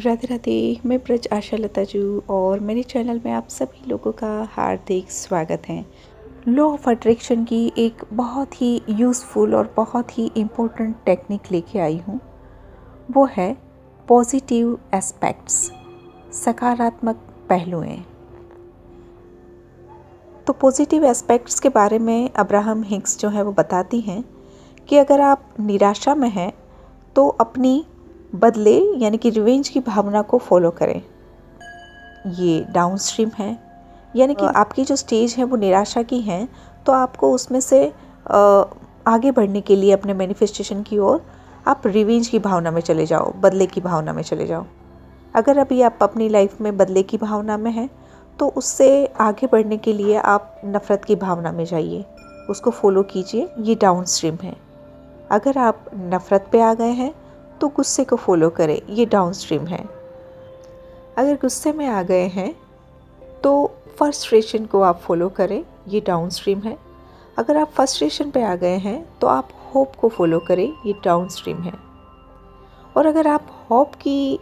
राधे राधे। मैं ब्रज आशा लता जू और मेरे चैनल में आप सभी लोगों का हार्दिक स्वागत है। लॉ ऑफ अट्रैक्शन की एक बहुत ही यूज़फुल और बहुत ही इम्पोर्टेंट टेक्निक लेके आई हूँ। वो है पॉजिटिव एस्पेक्ट्स, सकारात्मक पहलुएं। तो पॉजिटिव एस्पेक्ट्स के बारे में अब्राहम हिक्स जो है वो बताती हैं कि अगर आप निराशा में हैं तो अपनी बदले यानी कि रिवेंज की भावना को फॉलो करें। ये डाउनस्ट्रीम है, यानी कि आपकी जो स्टेज है वो निराशा की है, तो आपको उसमें से आगे बढ़ने के लिए अपने मैनिफेस्टेशन की ओर आप रिवेंज की भावना में चले जाओ, बदले की भावना में चले जाओ। अगर अभी आप अपनी लाइफ में बदले की भावना में हैं तो उससे आगे बढ़ने के लिए आप नफ़रत की भावना में जाइए, उसको फॉलो कीजिए। ये डाउनस्ट्रीम है। अगर आप नफ़रत पे आ गए हैं तो गुस्से को फॉलो करें, ये डाउनस्ट्रीम है। अगर गुस्से में आ गए हैं तो फ्रस्ट्रेशन को आप फॉलो करें, ये डाउनस्ट्रीम है। अगर आप फ्रस्ट्रेशन पे आ गए हैं तो आप होप को फॉलो करें, ये डाउनस्ट्रीम है। और अगर आप होप की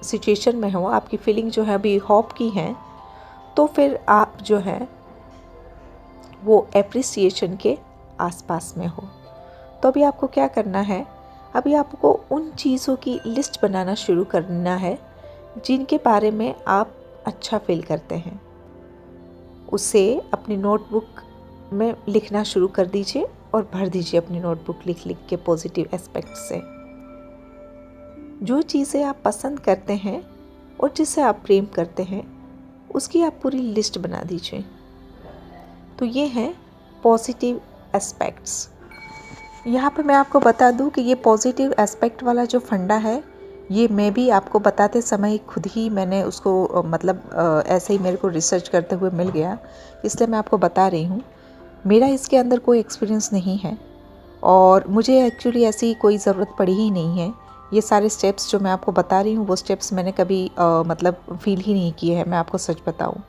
सिचुएशन में हो, आपकी फीलिंग जो है अभी होप की है, तो फिर आप जो है वो एप्रिसिएशन के आसपास में हो। तो अभी आपको क्या करना है, अभी आपको उन चीज़ों की लिस्ट बनाना शुरू करना है जिनके बारे में आप अच्छा फील करते हैं। उसे अपनी नोटबुक में लिखना शुरू कर दीजिए और भर दीजिए अपनी नोटबुक लिख लिख के पॉजिटिव एस्पेक्ट से। जो चीज़ें आप पसंद करते हैं और जिसे आप प्रेम करते हैं उसकी आप पूरी लिस्ट बना दीजिए। तो ये हैं पॉजिटिव एस्पेक्ट्स। यहाँ पे मैं आपको बता दूँ कि ये पॉजिटिव एस्पेक्ट वाला जो फंडा है, ये मैं भी आपको बताते समय खुद ही मैंने उसको ऐसे ही मेरे को रिसर्च करते हुए मिल गया, इसलिए मैं आपको बता रही हूँ। मेरा इसके अंदर कोई एक्सपीरियंस नहीं है और मुझे एक्चुअली ऐसी कोई ज़रूरत पड़ी ही नहीं है। ये सारे स्टेप्स जो मैं आपको बता रही हूँ वो स्टेप्स मैंने कभी फील ही नहीं किए हैं, मैं आपको सच बताऊँ।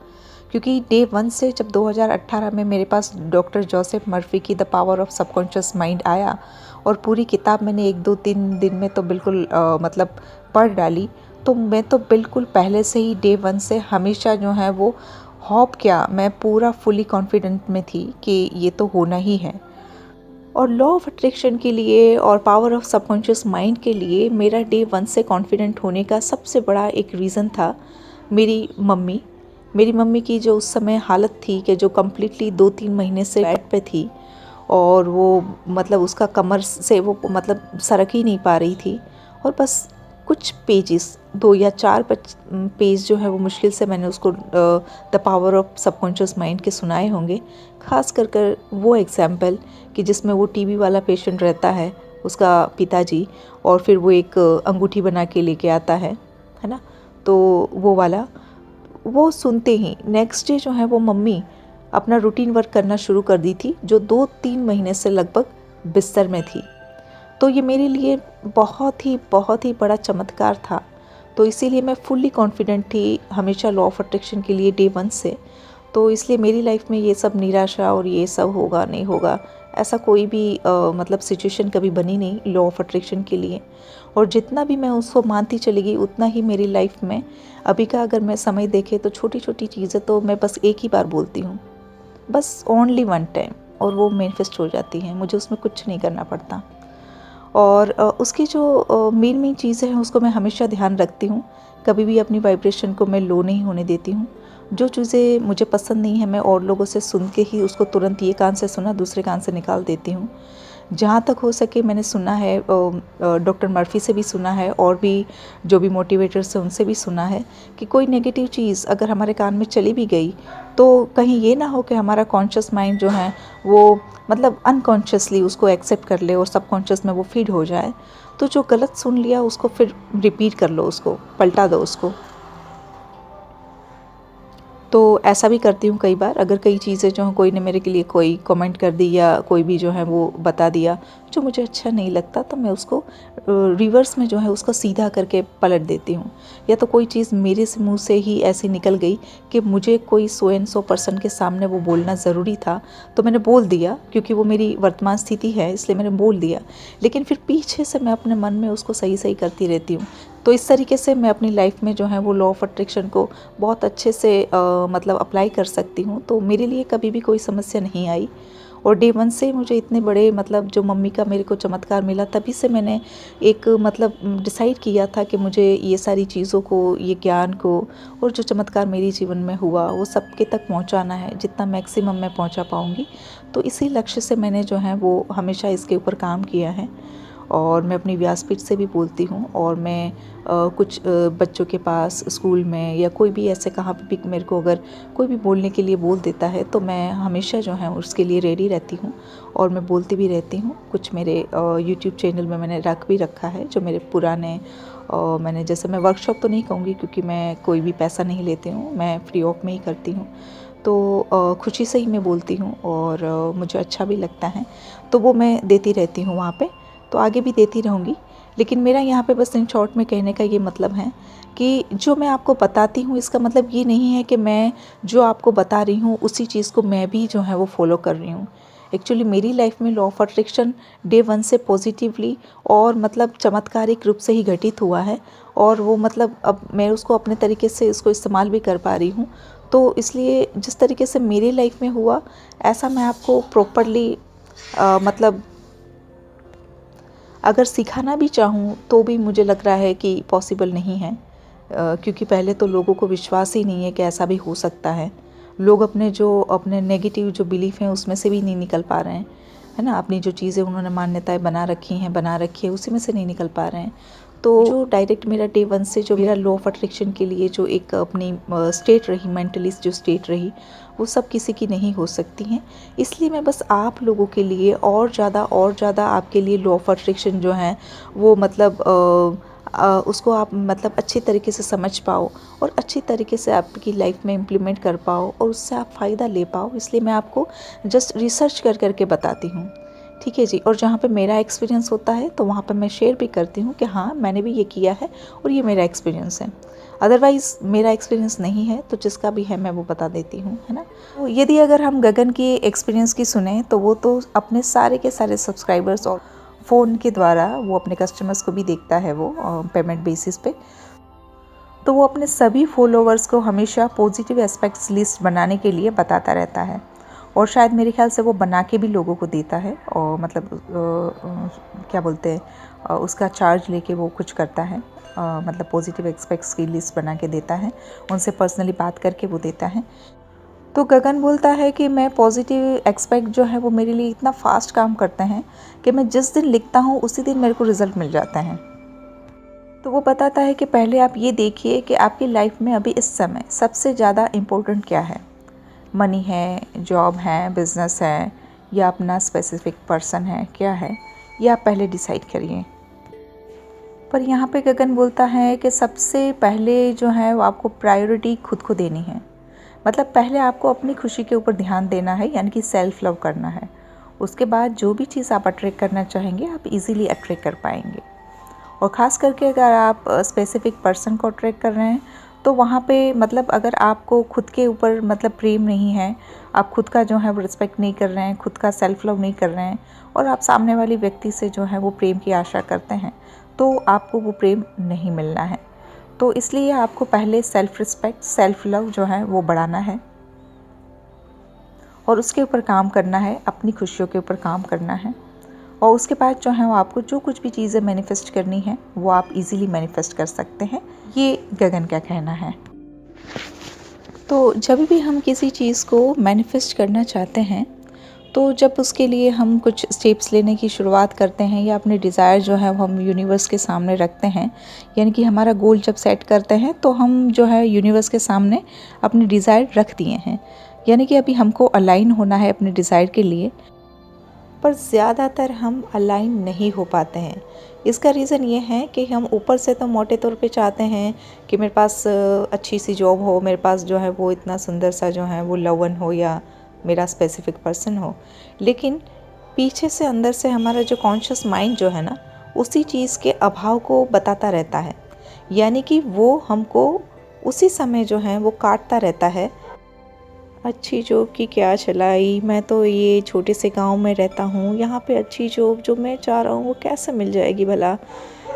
क्योंकि डे 1 से जब 2018 में मेरे पास डॉक्टर जोसेफ मर्फी की the power of subconscious mind आया और पूरी किताब मैंने 1-2-3 दिन में तो बिल्कुल पढ़ डाली, तो मैं तो बिल्कुल पहले से ही डे 1 से हमेशा जो है वो होप क्या, मैं पूरा फुली कॉन्फिडेंट में थी कि ये तो होना ही है। और लॉ ऑफ अट्रैक्शन के लिए और पावर ऑफ सबकॉन्शियस माइंड के लिए मेरा डे 1 से कॉन्फिडेंट होने का सबसे बड़ा एक रीज़न था मेरी मम्मी की जो उस समय हालत थी कि जो कम्प्लीटली 2-3 महीने से बेड पे थी और वो उसका कमर से वो सरक ही नहीं पा रही थी। और बस कुछ पेजेस 2 या 4 पेज जो है वो मुश्किल से मैंने उसको the power of subconscious mind के सुनाए होंगे। ख़ास कर वो एग्जाम्पल कि जिसमें वो टीबी वाला पेशेंट रहता है, उसका पिताजी, और फिर वो एक अंगूठी बना के लेके आता है ना, तो वो वाला वो सुनते ही नेक्स्ट डे जो है वो मम्मी अपना रूटीन वर्क करना शुरू कर दी थी, जो 2-3 महीने से लगभग बिस्तर में थी। तो ये मेरे लिए बहुत ही बड़ा चमत्कार था। तो इसीलिए मैं फुल्ली कॉन्फिडेंट थी हमेशा लॉ ऑफ अट्रैक्शन के लिए डे 1 से। तो इसलिए मेरी लाइफ में ये सब निराशा और ये सब होगा नहीं होगा ऐसा कोई भी सिचुएशन कभी बनी नहीं लॉ ऑफ अट्रैक्शन के लिए। और जितना भी मैं उसको मानती चली गई उतना ही मेरी लाइफ में अभी का अगर मैं समय देखे तो छोटी छोटी चीज़ें तो मैं बस एक ही बार बोलती हूँ, बस ओनली 1 टाइम, और वो मैनिफेस्ट हो जाती हैं। मुझे उसमें कुछ नहीं करना पड़ता। और उसकी जो मेन चीज़ें हैं उसको मैं हमेशा ध्यान रखती हूँ। कभी भी अपनी वाइब्रेशन को मैं लो नहीं होने देती हूँ। जो चीज़ें मुझे पसंद नहीं है मैं और लोगों से सुन के ही उसको तुरंत ये कान से सुना दूसरे कान से निकाल देती हूँ। जहाँ तक हो सके मैंने सुना है, डॉक्टर मर्फी से भी सुना है और भी जो भी मोटिवेटर्स हैं उनसे भी सुना है कि कोई नेगेटिव चीज़ अगर हमारे कान में चली भी गई तो कहीं ये ना हो कि हमारा कॉन्शियस माइंड जो है वो अनकॉन्शियसली उसको एक्सेप्ट कर ले और सबकॉन्शियस में वो फीड हो जाए। तो जो गलत सुन लिया उसको फिर रिपीट कर लो, उसको पलटा दो उसको। तो ऐसा भी करती हूँ कई बार। अगर कई चीज़ें जो हैं कोई ने मेरे के लिए कोई कमेंट कर दी या कोई भी जो है वो बता दिया जो मुझे अच्छा नहीं लगता, तो मैं उसको रिवर्स में जो है उसको सीधा करके पलट देती हूँ। या तो कोई चीज़ मेरे से मुंह से ही ऐसी निकल गई कि मुझे कोई 100% के सामने वो बोलना ज़रूरी था तो मैंने बोल दिया, क्योंकि वो मेरी वर्तमान स्थिति है इसलिए मैंने बोल दिया। लेकिन फिर पीछे से मैं अपने मन में उसको सही करती रहती हूँ। तो इस तरीके से मैं अपनी लाइफ में जो है वो लॉ ऑफ अट्रैक्शन को बहुत अच्छे से मतलब अप्लाई कर सकती हूँ। तो मेरे लिए कभी भी कोई समस्या नहीं आई और डे वन से मुझे इतने बड़े मतलब जो मम्मी का मेरे को चमत्कार मिला, तभी से मैंने एक मतलब डिसाइड किया था कि मुझे ये सारी चीज़ों को, ये ज्ञान को और जो चमत्कार मेरे जीवन में हुआ वो सबके तक पहुंचाना है, जितना मैक्सिमम मैं पहुंचा पाऊंगी। तो इसी लक्ष्य से मैंने जो है वो हमेशा इसके ऊपर काम किया है। और मैं अपनी व्यासपीठ से भी बोलती हूँ और मैं कुछ बच्चों के पास स्कूल में या कोई भी ऐसे कहाँ पे भी मेरे को अगर कोई भी बोलने के लिए बोल देता है तो मैं हमेशा जो है उसके लिए रेडी रहती हूँ और मैं बोलती भी रहती हूँ। कुछ मेरे यूट्यूब चैनल में मैंने रख भी रखा है जो मेरे पुराने मैंने, जैसे मैं वर्कशॉप तो नहीं कहूँगी क्योंकि मैं कोई भी पैसा नहीं लेती हूँ, मैं फ्री ऑफ में ही करती हूँ। तो खुशी से ही मैं बोलती हूँ और मुझे अच्छा भी लगता है, तो वो मैं देती रहती हूँ वहाँ पे, तो आगे भी देती रहूँगी। लेकिन मेरा यहाँ पे बस इन शॉर्ट में कहने का ये मतलब है कि जो मैं आपको बताती हूँ इसका मतलब ये नहीं है कि मैं जो आपको बता रही हूँ उसी चीज़ को मैं भी जो है वो फॉलो कर रही हूँ। एक्चुअली मेरी लाइफ में law of attraction day one से पॉजिटिवली और मतलब चमत्कारिक रूप से ही घटित हुआ है और वो मतलब अब मैं उसको अपने तरीके से इसको इस्तेमाल भी कर पा रही हूँ। तो इसलिए जिस तरीके से मेरी लाइफ में हुआ ऐसा मैं आपको प्रॉपरली मतलब अगर सिखाना भी चाहूँ तो भी मुझे लग रहा है कि पॉसिबल नहीं है, क्योंकि पहले तो लोगों को विश्वास ही नहीं है कि ऐसा भी हो सकता है। लोग अपने नेगेटिव जो बिलीफ हैं उसमें से भी नहीं निकल पा रहे हैं, है ना। अपनी जो चीज़ें उन्होंने मान्यताएं बना रखी है उसी में से नहीं निकल पा रहे हैं। तो जो डायरेक्ट मेरा डे वन से जो मेरा लॉ ऑफ अट्रैक्शन के लिए जो एक अपनी स्टेट रही, मेंटली जो स्टेट रही, वो सब किसी की नहीं हो सकती हैं। इसलिए मैं बस आप लोगों के लिए और ज़्यादा आपके लिए लॉ ऑफ अट्रैक्शन जो है वो मतलब उसको आप मतलब अच्छी तरीके से समझ पाओ और अच्छी तरीके से आपकी लाइफ में इम्प्लीमेंट कर पाओ और उससे आप फ़ायदा ले पाओ, इसलिए मैं आपको जस्ट रिसर्च करके बताती हूँ, ठीक है जी। और जहाँ पे मेरा एक्सपीरियंस होता है तो वहाँ पे मैं शेयर भी करती हूँ कि हाँ मैंने भी ये किया है और ये मेरा एक्सपीरियंस है। अदरवाइज़ मेरा एक्सपीरियंस नहीं है तो जिसका भी है मैं वो बता देती हूँ, है ना। तो यदि अगर हम गगन की एक्सपीरियंस की सुने तो वो तो अपने सारे के सारे सब्सक्राइबर्स और फ़ोन के द्वारा वो अपने कस्टमर्स को भी देखता है वो पेमेंट बेसिस पे। तो वो अपने सभी फॉलोवर्स को हमेशा पॉजिटिव एस्पेक्ट्स लिस्ट बनाने के लिए बताता रहता है और शायद मेरे ख्याल से वो बना के भी लोगों को देता है और मतलब क्या बोलते हैं उसका चार्ज लेके वो कुछ करता है, मतलब पॉजिटिव एस्पेक्ट्स की लिस्ट बना के देता है, उनसे पर्सनली बात करके वो देता है। तो गगन बोलता है कि मैं पॉजिटिव एस्पेक्ट जो है वो मेरे लिए इतना फास्ट काम करते हैं कि मैं जिस दिन लिखता हूँ उसी दिन मेरे को रिज़ल्ट मिल जाता है। तो वो बताता है कि पहले आप ये देखिए कि आपकी लाइफ में अभी इस समय सबसे ज़्यादा इम्पोर्टेंट क्या है, मनी है, जॉब है, बिज़नेस है या अपना स्पेसिफिक पर्सन है, क्या है, ये आप पहले डिसाइड करिए। पर यहाँ पे गगन बोलता है कि सबसे पहले जो है वो आपको प्रायोरिटी खुद को देनी है, मतलब पहले आपको अपनी खुशी के ऊपर ध्यान देना है, यानी कि सेल्फ लव करना है। उसके बाद जो भी चीज़ आप अट्रैक्ट करना चाहेंगे आप इजीली अट्रैक्ट कर पाएंगे। और ख़ास करके अगर आप स्पेसिफिक पर्सन को अट्रैक्ट कर रहे हैं तो वहाँ पे मतलब अगर आपको खुद के ऊपर मतलब प्रेम नहीं है, आप खुद का जो है वो रिस्पेक्ट नहीं कर रहे हैं, खुद का सेल्फ लव नहीं कर रहे हैं और आप सामने वाले व्यक्ति से जो है वो प्रेम की आशा करते हैं तो आपको वो प्रेम नहीं मिलना है। तो इसलिए आपको पहले सेल्फ रिस्पेक्ट, सेल्फ लव जो है वो बढ़ाना है और उसके ऊपर काम करना है, अपनी खुशियों के ऊपर काम करना है। और उसके बाद जो है वो आपको जो कुछ भी चीज़ें मैनिफेस्ट करनी है वो आप इजीली मैनिफेस्ट कर सकते हैं। ये गगन का कहना है। तो जब भी हम किसी चीज़ को मैनिफेस्ट करना चाहते हैं तो जब उसके लिए हम कुछ स्टेप्स लेने की शुरुआत करते हैं या अपने डिज़ायर जो है वो हम यूनिवर्स के सामने रखते हैं, यानी कि हमारा गोल जब सेट करते हैं तो हम जो है यूनिवर्स के सामने अपने डिज़ायर रख दिए हैं, यानी कि अभी हमको अलाइन होना है अपने डिज़ायर के लिए, पर ज़्यादातर हम अलाइन नहीं हो पाते हैं। इसका रीज़न ये है कि हम ऊपर से तो मोटे तौर पे चाहते हैं कि मेरे पास अच्छी सी जॉब हो, मेरे पास जो है वो इतना सुंदर सा जो है वो लव वन हो या मेरा स्पेसिफिक पर्सन हो, लेकिन पीछे से अंदर से हमारा जो कॉन्शियस माइंड जो है ना उसी चीज़ के अभाव को बताता रहता है, यानी कि वो हमको उसी समय जो है वो काटता रहता है। अच्छी जॉब की क्या चलाई, मैं तो ये छोटे से गांव में रहता हूँ, यहाँ पे अच्छी जॉब जो मैं चाह रहा हूँ वो कैसे मिल जाएगी भला,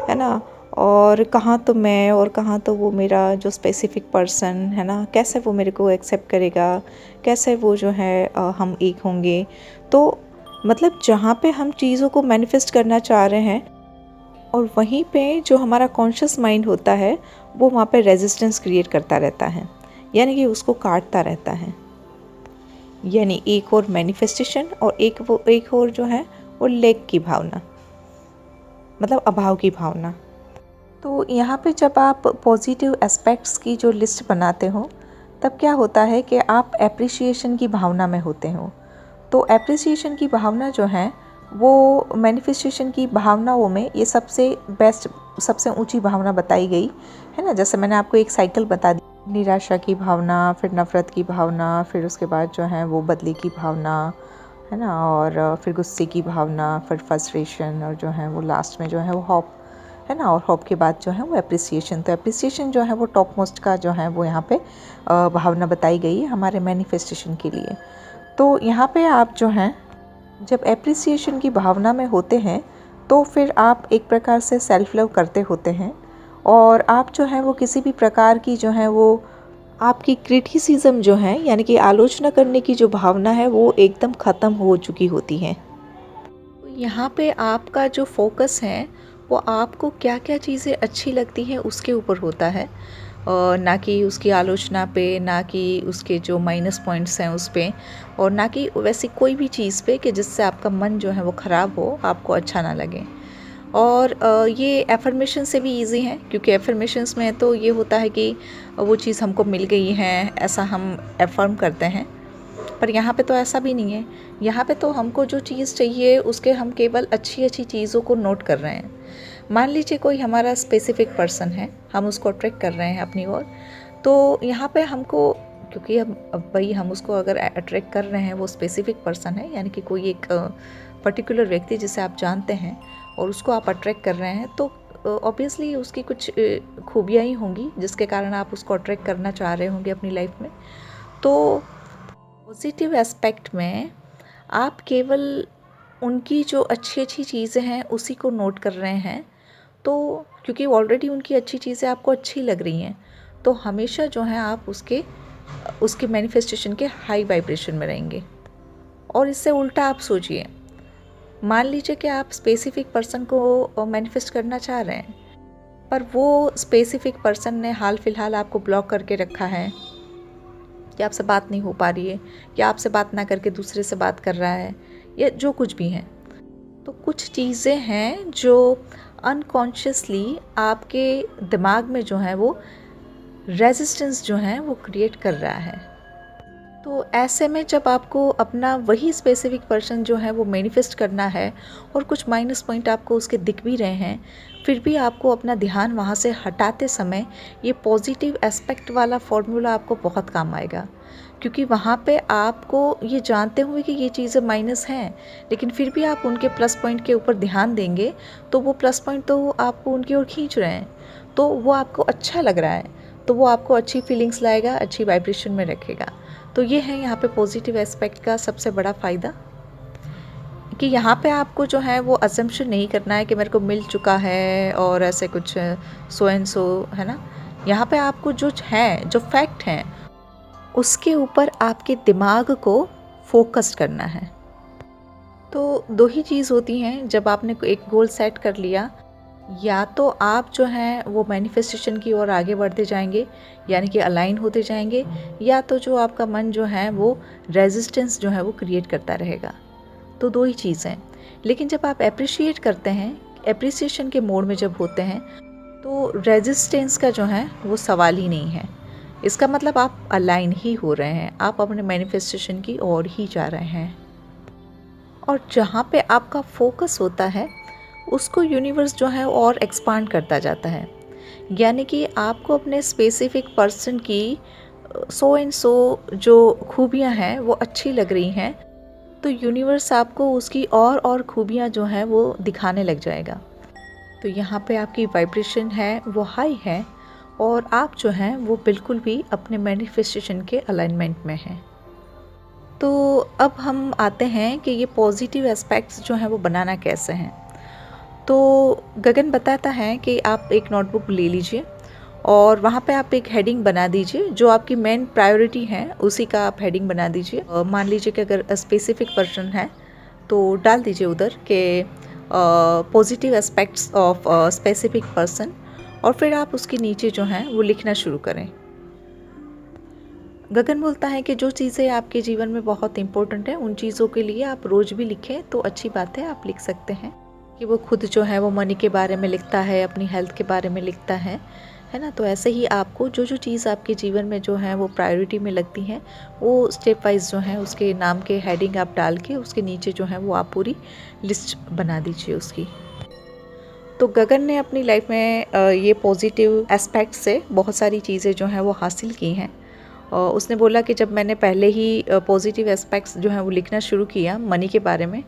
है ना। और कहाँ तो मैं और कहाँ तो वो मेरा जो स्पेसिफिक पर्सन है ना, कैसे वो मेरे को एक्सेप्ट करेगा, कैसे वो जो है हम एक होंगे। तो मतलब जहाँ पे हम चीज़ों को मैनिफेस्ट करना चाह रहे हैं और वहीं पे जो हमारा कॉन्शियस माइंड होता है वो वहाँ पे रेजिस्टेंस क्रिएट करता रहता है, यानी कि उसको काटता रहता है। यानी एक और मैनिफेस्टेशन और एक और जो है वो लैक की भावना, मतलब अभाव की भावना। तो यहाँ पे जब आप पॉजिटिव एस्पेक्ट्स की जो लिस्ट बनाते हो तब क्या होता है कि आप एप्रिसिएशन की भावना में होते हो। तो एप्रिसिएशन की भावना जो है वो मैनिफेस्टेशन की भावनाओं में ये सबसे बेस्ट, सबसे ऊंची भावना बताई गई है ना। जैसे मैंने आपको एक साइकिल बता दी, निराशा की भावना, फिर नफ़रत की भावना, फिर उसके बाद जो है वो बदले की भावना है ना, और फिर गुस्से की भावना, फिर फ्रस्ट्रेशन, और जो है वो लास्ट में जो है वो होप है ना, और होप के बाद जो है वो एप्रिसिएशन। तो एप्रिसिएशन जो है वो टॉप मोस्ट का जो है वो यहाँ पे भावना बताई गई है हमारे मैनिफेस्टेशन के लिए। तो यहाँ पे आप जो हैं जब एप्रिसिएशन की भावना में होते हैं तो फिर आप एक प्रकार से सेल्फ लव करते होते हैं, और आप जो है वो किसी भी प्रकार की जो है वो आपकी क्रिटिसिज्म जो है, यानी कि आलोचना करने की जो भावना है वो एकदम ख़त्म हो चुकी होती है। यहाँ पे आपका जो फोकस है वो आपको क्या क्या चीज़ें अच्छी लगती हैं उसके ऊपर होता है, ना कि उसकी आलोचना पे, ना कि उसके जो माइनस पॉइंट्स हैं उस पे, और ना कि वैसी कोई भी चीज़ पे कि जिससे आपका मन जो है वो ख़राब हो, आपको अच्छा ना लगे। और ये एफर्मेशन से भी इजी है, क्योंकि एफर्मेशंस में तो ये होता है कि वो चीज़ हमको मिल गई है, ऐसा हम एफर्म करते हैं। पर यहाँ पे तो ऐसा भी नहीं है। यहाँ पे तो हमको जो चीज़ चाहिए उसके हम केवल अच्छी अच्छी चीज़ों को नोट कर रहे हैं। मान लीजिए कोई हमारा स्पेसिफिक पर्सन है, हम उसको अट्रैक्ट कर रहे हैं अपनी ओर, तो यहाँ पे हमको, क्योंकि अब भाई हम उसको अगर अट्रैक्ट कर रहे हैं, वो स्पेसिफिक पर्सन है, यानी कि कोई एक पर्टिकुलर व्यक्ति जिसे आप जानते हैं और उसको आप अट्रैक्ट कर रहे हैं, तो ऑब्वियसली उसकी कुछ खूबियाँ ही होंगी जिसके कारण आप उसको अट्रैक्ट करना चाह रहे होंगे अपनी लाइफ में। तो पॉजिटिव एस्पेक्ट में आप केवल उनकी जो अच्छी अच्छी चीज़ें हैं उसी को नोट कर रहे हैं, तो क्योंकि ऑलरेडी उनकी अच्छी चीज़ें आपको अच्छी लग रही हैं, तो हमेशा जो है आप उसके मैनिफेस्टेशन के हाई वाइब्रेशन में रहेंगे। और इससे उल्टा आप सोचिए, मान लीजिए कि आप स्पेसिफिक पर्सन को मैनिफेस्ट करना चाह रहे हैं, पर वो स्पेसिफिक पर्सन ने हाल फिलहाल आपको ब्लॉक करके रखा है, कि आपसे बात नहीं हो पा रही है, या आपसे बात ना करके दूसरे से बात कर रहा है, या जो कुछ भी है। तो कुछ चीज़ें हैं जो अनकॉन्शियसली आपके दिमाग में जो है वो रेजिस्टेंस जो है वो क्रिएट कर रहा है। तो ऐसे में जब आपको अपना वही स्पेसिफिक पर्सन जो है वो मैनिफेस्ट करना है, और कुछ माइनस पॉइंट आपको उसके दिख भी रहे हैं, फिर भी आपको अपना ध्यान वहाँ से हटाते समय ये पॉजिटिव एस्पेक्ट वाला फॉर्मूला आपको बहुत काम आएगा। क्योंकि वहाँ पे आपको ये जानते हुए कि ये चीज़ें माइनस हैं, लेकिन फिर भी आप उनके प्लस पॉइंट के ऊपर ध्यान देंगे, तो वो प्लस पॉइंट तो आपको उनकी ओर खींच रहे हैं, तो वो आपको अच्छा लग रहा है, तो वो आपको अच्छी फीलिंग्स लाएगा, अच्छी वाइब्रेशन में रखेगा। तो ये है यहाँ पे पॉजिटिव एस्पेक्ट का सबसे बड़ा फ़ायदा, कि यहाँ पे आपको जो है वो अजम्पशन नहीं करना है कि मेरे को मिल चुका है और ऐसे कुछ सो एंड सो, है ना। यहाँ पे आपको जो है, जो फैक्ट हैं, उसके ऊपर आपके दिमाग को फोकस करना है। तो दो ही चीज़ होती हैं जब आपने एक गोल सेट कर लिया, या तो आप जो हैं वो मैनिफेस्टेशन की ओर आगे बढ़ते जाएंगे, यानी कि अलाइन होते जाएंगे, या तो जो आपका मन जो है वो रेजिस्टेंस जो है वो क्रिएट करता रहेगा। तो दो ही चीज़ हैं। लेकिन जब आप अप्रिशिएट करते हैं, एप्रिसिएशन के मोड में जब होते हैं, तो रेजिस्टेंस का जो है वो सवाल ही नहीं है। इसका मतलब आप अलाइन ही हो रहे हैं, आप अपने मैनिफेस्टेशन की ओर ही जा रहे हैं। और जहाँ पे आपका फोकस होता है उसको यूनिवर्स जो है और एक्सपांड करता जाता है। यानी कि आपको अपने स्पेसिफिक पर्सन की सो एंड सो जो खूबियाँ हैं वो अच्छी लग रही हैं, तो यूनिवर्स आपको उसकी और खूबियाँ जो हैं वो दिखाने लग जाएगा। तो यहाँ पे आपकी वाइब्रेशन है वो हाई है, और आप जो हैं वो बिल्कुल भी अपने मैनिफेस्टेशन के अलाइनमेंट में हैं। तो अब हम आते हैं कि ये पॉजिटिव एस्पेक्ट्स जो हैं वो बनाना कैसे हैं। तो गगन बताता है कि आप एक नोटबुक ले लीजिए और वहाँ पे आप एक हेडिंग बना दीजिए, जो आपकी मेन प्रायोरिटी है उसी का आप हेडिंग बना दीजिए। मान लीजिए कि अगर स्पेसिफिक पर्सन है तो डाल दीजिए उधर के positive aspects of specific person, और फिर आप उसके नीचे जो है वो लिखना शुरू करें। गगन बोलता है कि जो चीज़ें आपके जीवन में बहुत इंपॉर्टेंट है उन चीज़ों के लिए आप रोज़ भी लिखें तो अच्छी बात है, आप लिख सकते हैं। कि वो खुद जो है वो मनी के बारे में लिखता है, अपनी हेल्थ के बारे में लिखता है ना। तो ऐसे ही आपको जो जो चीज़ आपके जीवन में जो है वो प्रायोरिटी में लगती हैं, वो स्टेप वाइज जो है उसके नाम के हेडिंग आप डाल के उसके नीचे जो है वो आप पूरी लिस्ट बना दीजिए उसकी। तो गगन ने अपनी लाइफ में ये पॉजिटिव एस्पेक्ट से बहुत सारी चीज़ें जो हैं वो हासिल की हैं। उसने बोला कि जब मैंने पहले ही पॉजिटिव एस्पेक्ट्स जो हैं वो लिखना शुरू किया मनी के बारे में,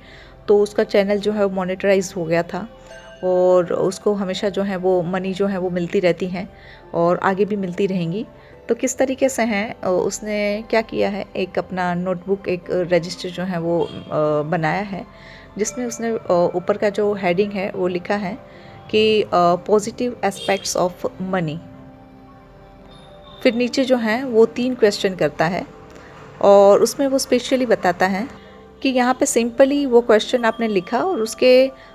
तो उसका चैनल जो है वो मोनेटाइज हो गया था और उसको हमेशा जो है वो मनी जो है वो मिलती रहती हैं और आगे भी मिलती रहेंगी। तो किस तरीके से हैं, उसने क्या किया है, एक अपना नोटबुक, एक रजिस्टर जो है वो बनाया है, जिसमें उसने ऊपर का जो हेडिंग है वो लिखा है कि पॉजिटिव एस्पेक्ट्स ऑफ मनी। फिर नीचे जो है वो 3 क्वेश्चन करता है और उसमें वो स्पेशली बताता है कि यहाँ पे सिंपली वो क्वेश्चन आपने लिखा और उसके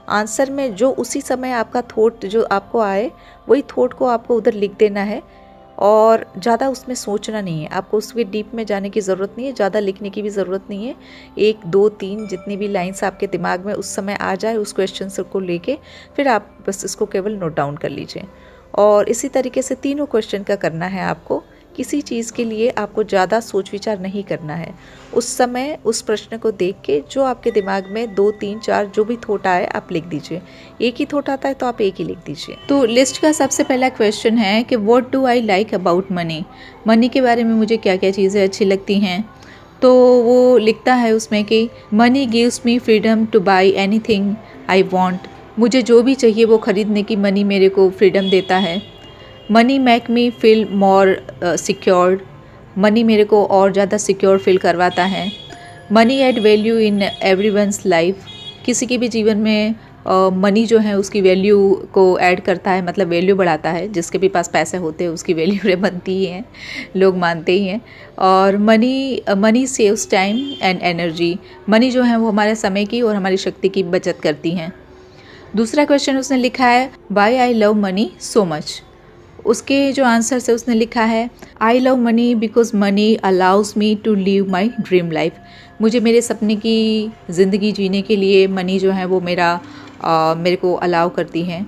आंसर में जो उसी समय आपका थॉट जो आपको आए वही थॉट को आपको उधर लिख देना है और ज़्यादा उसमें सोचना नहीं है। आपको उसके डीप में जाने की ज़रूरत नहीं है, ज़्यादा लिखने की भी ज़रूरत नहीं है। 1, 2, 3 जितनी भी लाइन्स आपके दिमाग में उस समय आ जाए उस क्वेश्चन को लेके फिर आप बस इसको केवल नोट डाउन कर लीजिए। और इसी तरीके से तीनों क्वेश्चन का करना है आपको। किसी चीज़ के लिए आपको ज़्यादा सोच विचार नहीं करना है। उस समय उस प्रश्न को देख के जो आपके दिमाग में 2, 3, 4 जो भी थॉट आए आप लिख दीजिए। एक ही थॉट आता है तो आप एक ही लिख दीजिए। तो लिस्ट का सबसे पहला क्वेश्चन है कि what do I like about money. Money के बारे में मुझे क्या क्या चीज़ें अच्छी लगती हैं। तो वो लिखता है उसमें कि money gives me freedom two by anything I want. मुझे जो भी चाहिए वो ख़रीदने की मनी मेरे को फ्रीडम देता है। Money make me feel more secured. Money मेरे को और ज़्यादा सिक्योर फील करवाता है। Money add value in everyone's life. किसी के भी जीवन में मनी जो है उसकी वैल्यू को ऐड करता है, मतलब वैल्यू बढ़ाता है। जिसके भी पास पैसे होते हैं उसकी वैल्यू बनती ही है, लोग मानते ही हैं। और money saves time and energy. Money जो है वो हमारे समय की और हमारी शक्ति की बचत करती हैं। दूसरा क्वेश्चन उसने लिखा है why I love money so much. उसके जो आंसर से उसने लिखा है I love money because money allows me to live my dream life. मुझे मेरे सपने की ज़िंदगी जीने के लिए मनी जो है वो मेरे को अलाउ करती हैं।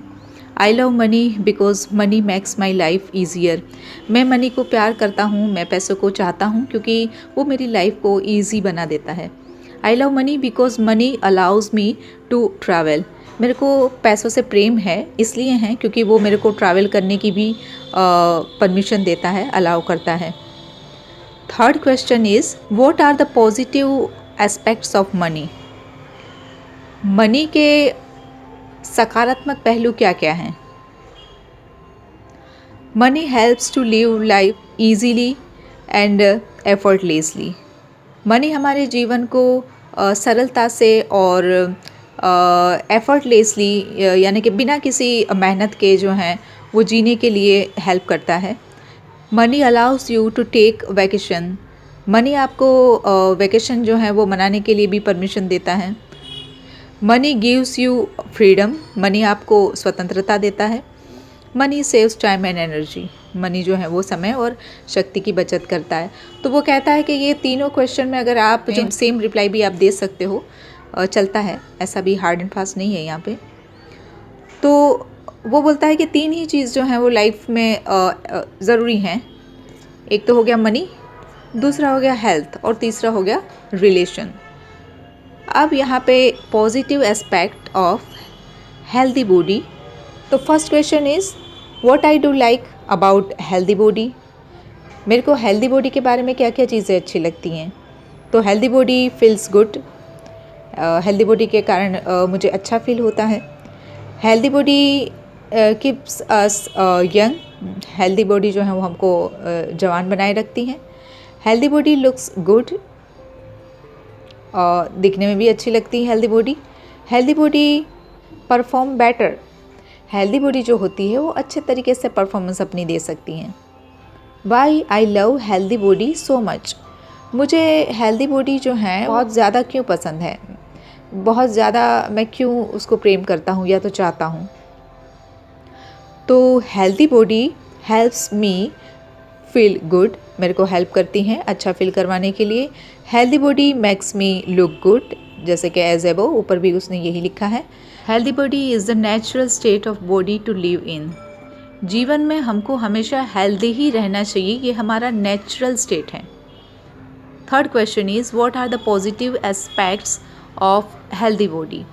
आई love money because money makes my life easier. मैं मनी को प्यार करता हूँ, मैं पैसों को चाहता हूँ क्योंकि वो मेरी लाइफ को ईजी बना देता है। I love money because money allows me to travel. मेरे को पैसों से प्रेम है इसलिए है क्योंकि वो मेरे को ट्रैवल करने की भी परमिशन देता है, अलाउ करता है। Third question is what are the positive aspects of money. Money के सकारात्मक पहलू क्या क्या हैं। Money helps to live life easily and effortlessly. Money हमारे जीवन को सरलता से और एफर्टलेसली यानी कि बिना किसी मेहनत के जो हैं वो जीने के लिए हेल्प करता है। Money allows you to take vacation. Money आपको वैकेशन जो है वो मनाने के लिए भी परमिशन देता है। Money gives you freedom. Money आपको स्वतंत्रता देता है। Money saves time and energy. Money जो है वो समय और शक्ति की बचत करता है। तो वो कहता है कि ये तीनों क्वेश्चन में अगर आप जो सेम रिप्लाई भी आप दे सकते हो, चलता है, ऐसा भी हार्ड एंड फास्ट नहीं है यहाँ पे। तो वो बोलता है कि 3 ही चीज़ जो है वो लाइफ में ज़रूरी हैं। एक तो हो गया मनी, दूसरा हो गया हेल्थ और तीसरा हो गया रिलेशन। अब यहाँ पे positive aspect of healthy body. तो first question is what I do like about healthy body. मेरे को हेल्दी बॉडी के बारे में क्या क्या चीज़ें अच्छी लगती हैं। तो healthy body feels good. Healthy body के कारण मुझे अच्छा फील होता है। Healthy body keeps us young. Healthy body जो है वो हमको जवान बनाए रखती हैं। Healthy body looks good. दिखने में भी अच्छी लगती है healthy body. Healthy body perform better. Healthy body जो होती है वो अच्छे तरीके से परफॉर्मेंस अपनी दे सकती हैं। Why I love healthy body so much. मुझे हेल्दी बॉडी जो है बहुत ज़्यादा क्यों पसंद है, बहुत ज़्यादा मैं क्यों उसको प्रेम करता हूँ या तो चाहता हूँ। तो healthy body helps me feel good, मेरे को हेल्प करती हैं अच्छा फील करवाने के लिए। Healthy body makes me look good, जैसे कि एज एबो ऊपर भी उसने यही लिखा है। Healthy body is the natural state of body to live in. जीवन में हमको हमेशा हेल्दी ही रहना चाहिए, ये हमारा नेचुरल स्टेट है। Third question is what are the positive aspects of healthy body.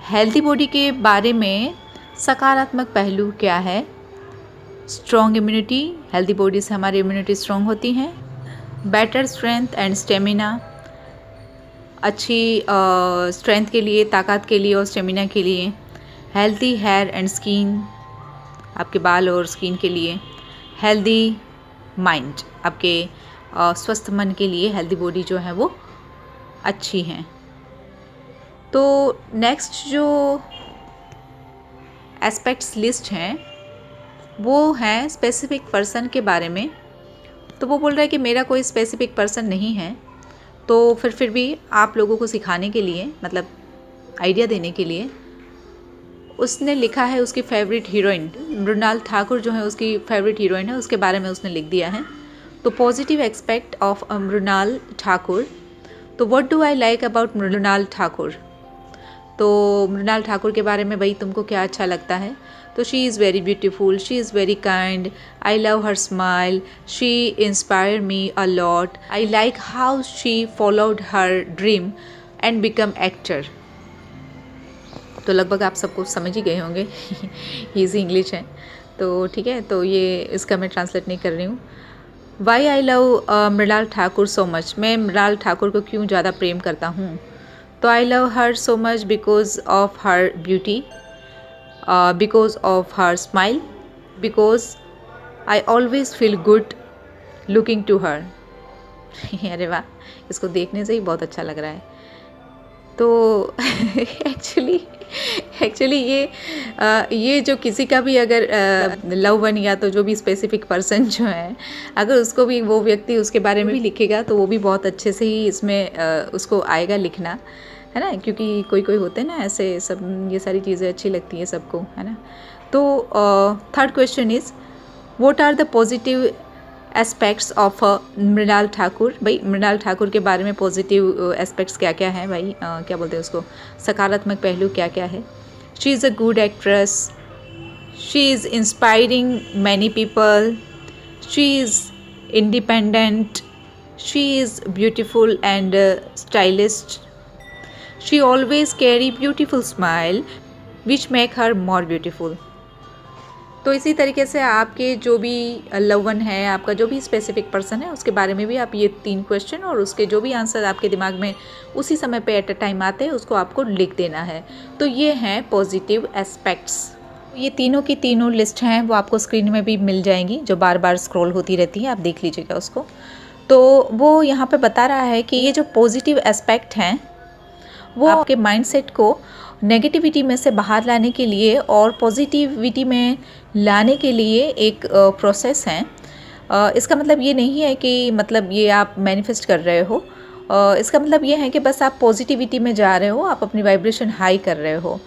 Healthy body के बारे में सकारात्मक पहलू क्या है। स्ट्रॉन्ग इम्यूनिटी, हेल्दी बॉडी से हमारी इम्यूनिटी स्ट्रॉन्ग होती हैं। बेटर स्ट्रेंथ एंड स्टेमिना, अच्छी स्ट्रेंथ के लिए, ताकत के लिए और स्टेमिना के लिए। हेल्दी हेयर एंड स्किन, आपके बाल और स्किन के लिए। हेल्दी माइंड, आपके स्वस्थ मन के लिए हेल्दी बॉडी जो है वो अच्छी हैं। तो नेक्स्ट जो एस्पेक्ट्स लिस्ट हैं वो हैं स्पेसिफिक पर्सन के बारे में। तो वो बोल रहा है कि मेरा कोई स्पेसिफिक पर्सन नहीं है, तो फिर भी आप लोगों को सिखाने के लिए, मतलब आइडिया देने के लिए उसने लिखा है उसकी फेवरेट हीरोइन मृणाल ठाकुर जो है उसकी फेवरेट हीरोइन है, उसके बारे में उसने लिख दिया है। तो positive aspect of Mrinal Thakur. तो what do I like about Mrinal Thakur. तो मृणाल ठाकुर के बारे में भाई तुमको क्या अच्छा लगता है। तो she is very beautiful, she is very kind, I love her smile, she inspire me a lot, I like how she followed her dream and become actor. तो लगभग आप सबको समझ ही गए होंगे ईजी इंग्लिश है तो ठीक है। तो ये इसका मैं ट्रांसलेट नहीं कर रही हूँ। Why I love Mrinal Thakur so much. मैं मृणाल ठाकुर को क्यों ज़्यादा प्रेम करता हूँ। तो I love her so much because of her beauty, because of her smile, because I always feel good looking to her. अरे वाह, इसको देखने से ही बहुत अच्छा लग रहा है। तो एक्चुअली ये जो किसी का भी अगर लव वन या तो जो भी स्पेसिफिक पर्सन जो है, अगर उसको भी वो व्यक्ति उसके बारे में भी लिखेगा तो वो भी बहुत अच्छे से ही इसमें उसको आएगा लिखना, है ना। क्योंकि कोई होते हैं ना ऐसे सब, ये सारी चीज़ें अच्छी लगती है सबको, है ना। तो third question is what are the positive aspects of Mrinal Thakur. भाई मृणाल ठाकुर के बारे में पॉजिटिव एस्पेक्ट्स क्या क्या हैं भाई, क्या बोलते हैं उसको, सकारात्मक पहलू क्या क्या है। She is a good actress, she is inspiring many people, she is independent, she is beautiful and stylist, she always carry beautiful smile which make her more beautiful. तो इसी तरीके से आपके जो भी लव वन है, आपका जो भी स्पेसिफिक पर्सन है, उसके बारे में भी आप ये 3 क्वेश्चन और उसके जो भी आंसर आपके दिमाग में उसी समय पे एट अ टाइम आते हैं उसको आपको लिख देना है। तो ये हैं पॉजिटिव एस्पेक्ट्स। ये तीनों की तीनों लिस्ट हैं, वो आपको स्क्रीन में भी मिल जाएंगी, जो बार बार स्क्रॉल होती रहती है, आप देख लीजिएगा उसको। तो वो यहाँ पे बता रहा है कि ये जो पॉजिटिव एस्पेक्ट हैं वो आपके माइंडसेट को नेगेटिविटी में से बाहर लाने के लिए और पॉजिटिविटी में लाने के लिए एक प्रोसेस है। इसका मतलब ये नहीं है कि मतलब ये आप मैनिफेस्ट कर रहे हो, इसका मतलब ये है कि बस आप पॉजिटिविटी में जा रहे हो, आप अपनी वाइब्रेशन हाई कर रहे हो।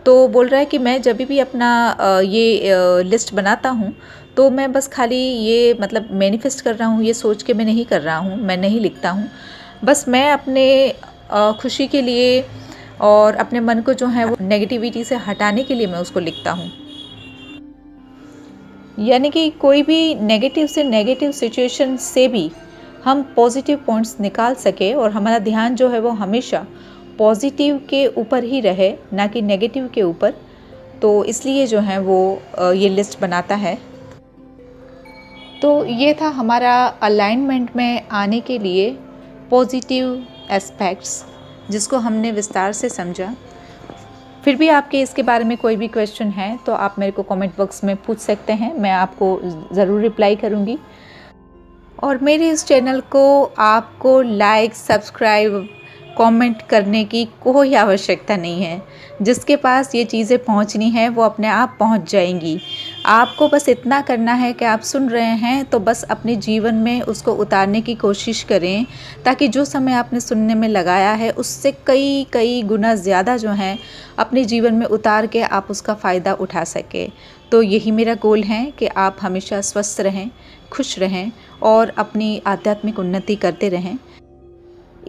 तो बोल रहा है कि मैं जब भी अपना ये लिस्ट बनाता हूँ तो मैं बस खाली ये मतलब मैनिफेस्ट कर रहा हूँ, ये सोच के मैं नहीं कर रहा हूँ, मैं नहीं लिखता हूँ। बस मैं अपने खुशी के लिए और अपने मन को जो है वो नेगेटिविटी से हटाने के लिए मैं उसको लिखता हूँ। यानी कि कोई भी नेगेटिव से नेगेटिव सिचुएशन से भी हम पॉजिटिव पॉइंट्स निकाल सके और हमारा ध्यान जो है वो हमेशा पॉजिटिव के ऊपर ही रहे, ना कि नेगेटिव के ऊपर। तो इसलिए जो है वो ये लिस्ट बनाता है। तो ये था हमारा अलाइनमेंट में आने के लिए पॉजिटिव एस्पेक्ट्स, जिसको हमने विस्तार से समझा। फिर भी आपके इसके बारे में कोई भी क्वेश्चन है तो आप मेरे को कमेंट बॉक्स में पूछ सकते हैं, मैं आपको ज़रूर रिप्लाई करूँगी। और मेरे इस चैनल को आपको लाइक, सब्सक्राइब, कमेंट करने की कोई आवश्यकता नहीं है। जिसके पास ये चीज़ें पहुंचनी है वो अपने आप पहुंच जाएंगी। आपको बस इतना करना है कि आप सुन रहे हैं तो बस अपने जीवन में उसको उतारने की कोशिश करें, ताकि जो समय आपने सुनने में लगाया है उससे कई कई गुना ज़्यादा जो है अपने जीवन में उतार के आप उसका फ़ायदा उठा सकें। तो यही मेरा गोल है कि आप हमेशा स्वस्थ रहें, खुश रहें और अपनी आध्यात्मिक उन्नति करते रहें।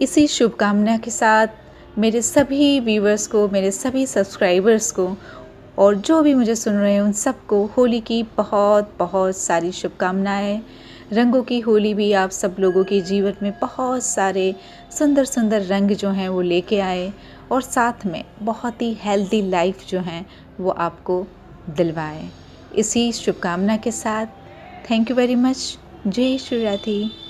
इसी शुभकामना के साथ मेरे सभी व्यूवर्स को, मेरे सभी सब्सक्राइबर्स को और जो भी मुझे सुन रहे हैं उन सबको होली की बहुत बहुत सारी शुभकामनाएं। रंगों की होली भी आप सब लोगों के जीवन में बहुत सारे सुंदर सुंदर रंग जो हैं वो लेके आए और साथ में बहुत ही हेल्दी लाइफ जो है वो आपको दिलवाए। इसी शुभकामना के साथ थैंक यू वेरी मच। जय श्री राधे।